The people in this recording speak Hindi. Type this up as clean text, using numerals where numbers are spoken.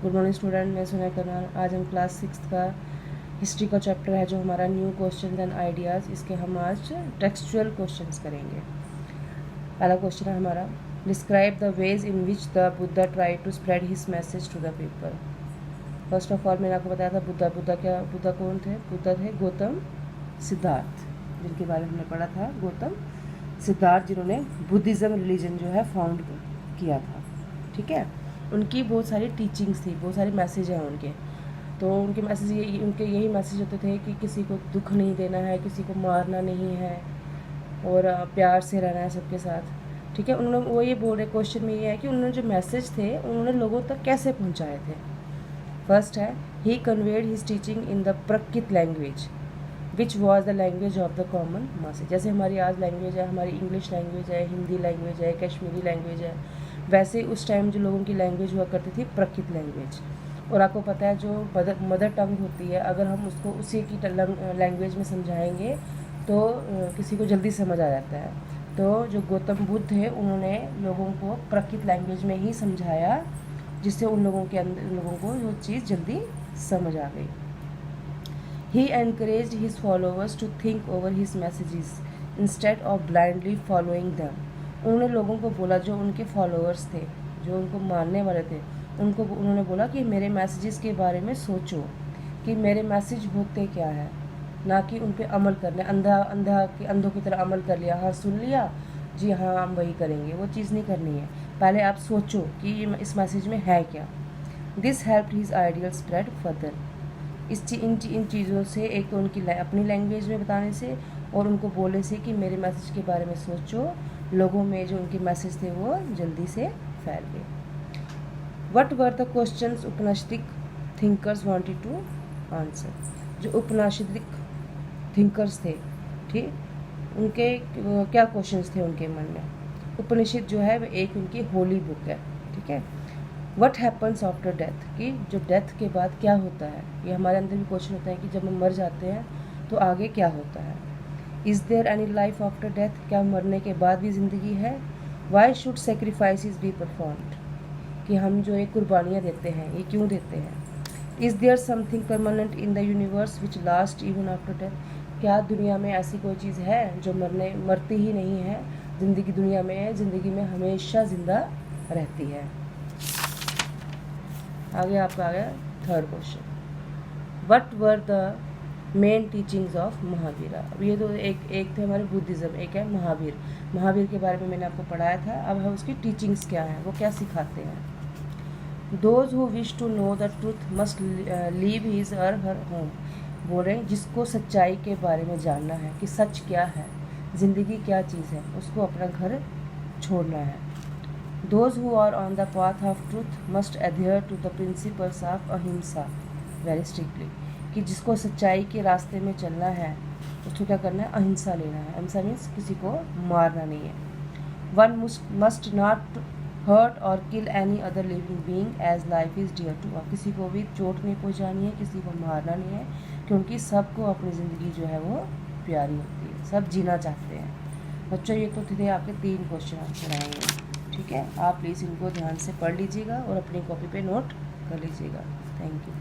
गुड मॉर्निंग स्टूडेंट, मैं सुना करना। आज हम क्लास 6 का हिस्ट्री का चैप्टर है जो हमारा न्यू क्वेश्चन एंड आइडियाज़, इसके हम आज टेक्सचुअल क्वेश्चंस करेंगे। पहला क्वेश्चन है हमारा, describe the ways in which the Buddha try to spread his message to the people. First of all मैंने आपको बताया था बुद्धा कौन थे? बुद्धा थे गौतम सिद्धार्थ, जिनके बारे में हमने पढ़ा था। गौतम सिद्धार्थ जिन्होंने बुद्धिज़्म रिलीजन जो है फाउंड किया था, ठीक है। उनकी बहुत सारी टीचिंग्स थी, बहुत सारे मैसेज हैं उनके। तो उनके मैसेज उनके यही मैसेज होते थे कि किसी को दुख नहीं देना है, किसी को मारना नहीं है और प्यार से रहना है सबके साथ, ठीक है। उन्होंने वो ये बोल रहे, क्वेश्चन में ये है कि उन्होंने जो मैसेज थे उन्होंने लोगों तक कैसे पहुंचाए थे। फर्स्ट है, he conveyed his teaching in the Prakrit language which was the language of the common masses. जैसे हमारी आज लैंग्वेज है, हमारी इंग्लिश लैंग्वेज है, हिंदी लैंग्वेज है, कश्मीरी लैंग्वेज है, वैसे उस टाइम जो लोगों की लैंग्वेज हुआ करती थी प्रकृत लैंग्वेज। और आपको पता है जो मदर टंग होती है, अगर हम उसको उसी की लैंग्वेज में समझाएंगे तो किसी को जल्दी समझ आ जाता है। तो जो गौतम बुद्ध थे उन्होंने लोगों को प्रकृत लैंग्वेज में ही समझाया, जिससे उन लोगों को वो चीज़ जल्दी समझ आ गई। He encouraged his followers to think over his messages instead of blindly following them. उन्होंने लोगों को बोला, जो उनके फॉलोअर्स थे, जो उनको मानने वाले थे, उनको उन्होंने बोला कि मेरे मैसेजेस के बारे में सोचो कि मेरे मैसेज होते क्या है, ना कि उन पर अमल करने। अंधों की तरह अमल कर लिया, हाँ सुन लिया जी, हाँ हम वही करेंगे, वो चीज़ नहीं करनी है। पहले आप सोचो कि इस मैसेज में है क्या। This helped his ideal spread further. इन चीज़ों से, एक तो उनकी अपनी लैंग्वेज में बताने से और उनको बोलने से कि मेरे मैसेज के बारे में सोचो, लोगों में जो उनके मैसेज थे वो जल्दी से फैल गए। What were the questions Upanishadic thinkers wanted to answer. जो उपनिषदिक थिंकर्स थे, ठीक, उनके क्या क्वेश्चंस थे उनके मन में। उपनिषद जो है वो एक उनकी होली बुक है, ठीक है। व्हाट हैपन्स आफ्टर डेथ, कि जो डेथ के बाद क्या होता है। ये हमारे अंदर भी क्वेश्चन होता है कि जब हम मर जाते हैं तो आगे क्या होता है। Is there any life after death, क्या मरने के बाद भी ज़िंदगी है। Why should sacrifices be performed, कि हम जो एक कुर्बानियाँ देते हैं ये क्यों देते हैं। Is there something permanent in the universe which last even after death, क्या दुनिया में ऐसी कोई चीज़ है जो मरती ही नहीं है, ज़िंदगी दुनिया में है, ज़िंदगी में हमेशा ज़िंदा रहती है। आगे आपका आ गया third question, what were the main teachings of Mahavir. अब ये तो एक थे हमारे बुद्धिज़्म, एक है महावीर के बारे में मैंने आपको पढ़ाया था। अब हम उसकी टीचिंग्स क्या हैं, वो क्या सिखाते हैं। Those who wish to know the truth must leave his or her home. बोल रहे हैं जिसको सच्चाई के बारे में जानना है कि सच क्या है, ज़िंदगी क्या चीज़ है, उसको अपना घर छोड़ना है। Those who are on the path of truth must adhere to the principles of अहिंसा very strictly, कि जिसको सच्चाई के रास्ते में चलना है उसको क्या करना है, अहिंसा लेना है। अहिंसा मीन्स किसी को मारना नहीं है। One must not hurt or kill any other living being as life is dear to all, किसी को भी चोट नहीं पहुंचानी है, किसी को मारना नहीं है, क्योंकि सबको अपनी ज़िंदगी जो है वो प्यारी होती है, सब जीना चाहते हैं। बच्चों ये तो थे आपके 3 क्वेश्चन आंसर आएंगे, ठीक है। आप प्लीज़ इनको ध्यान से पढ़ लीजिएगा और अपनी कॉपी पे नोट कर लीजिएगा। Thank you.